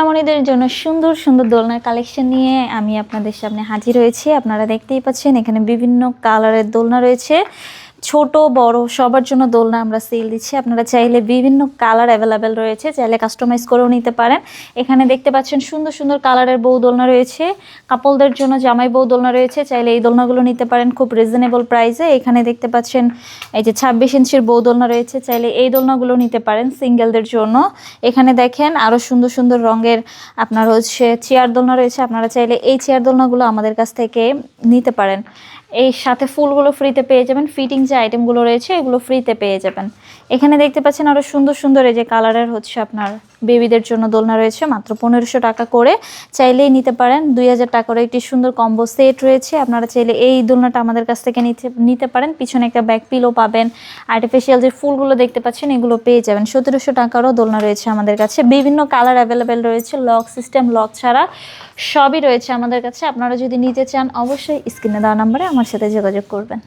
সোনামণিদের জন্য সুন্দর সুন্দর দোলনার কালেকশন নিয়ে আমি আপনাদের সামনে হাজির হয়েছি। আপনারা দেখতেই পাচ্ছেন এখানে বিভিন্ন কালারের দোলনা রয়েছে, ছোট বড় সবার জন্য দোলনা আমরা সেল দিচ্ছি। আপনারা চাইলে বিভিন্ন কালার অ্যাভেলেবেল রয়েছে, চাইলে কাস্টমাইজ করেও নিতে পারেন। এখানে দেখতে পাচ্ছেন সুন্দর সুন্দর কালারের বউ দোলনা রয়েছে, কাপলদের জন্য জামাই বউ দোলনা রয়েছে, চাইলে এই দোলনাগুলো নিতে পারেন খুব রিজনেবল প্রাইসে। এখানে দেখতে পাচ্ছেন এই যে 26 ইঞ্চির বউ দোলনা রয়েছে, চাইলে এই দোলনাগুলো নিতে পারেন সিঙ্গেলদের জন্য। এখানে দেখেন আরও সুন্দর সুন্দর রঙের আপনার চেয়ার দোলনা রয়েছে, আপনারা চাইলে এই চেয়ার দোলনাগুলো আমাদের কাছ থেকে নিতে পারেন। এই সাথে ফুলগুলো ফ্রিতে পেয়ে যাবেন, ফিটিং যে আইটেমগুলো রয়েছে এগুলো ফ্রিতে পেয়ে যাবেন। এখানে দেখতে পাচ্ছেন আরও সুন্দর সুন্দর এই যে কালারের আপনার বেবিদের জন্য দোলনা রয়েছে, মাত্র 1500 টাকা করে, চাইলেই নিতে পারেন। 2000 টাকার একটি সুন্দর কম্বো সেট রয়েছে, আপনারা চাইলে এই দোলনাটা আমাদের কাছ থেকে নিতে পারেন। পিছনে একটা ব্যাক পিলো পাবেন, আর্টিফিশিয়াল যে ফুলগুলো দেখতে পাচ্ছেন এগুলো পেয়ে যাবেন। 1700 টাকারও দোলনা রয়েছে আমাদের কাছে, বিভিন্ন কালার অ্যাভেলেবেল রয়েছে, লক সিস্টেম লক ছাড়া সবই রয়েছে আমাদের কাছে। আপনারা যদি নিতে চান অবশ্যই স্ক্রিনে দেওয়া নাম্বারে আমার সাথে যোগাযোগ করবেন।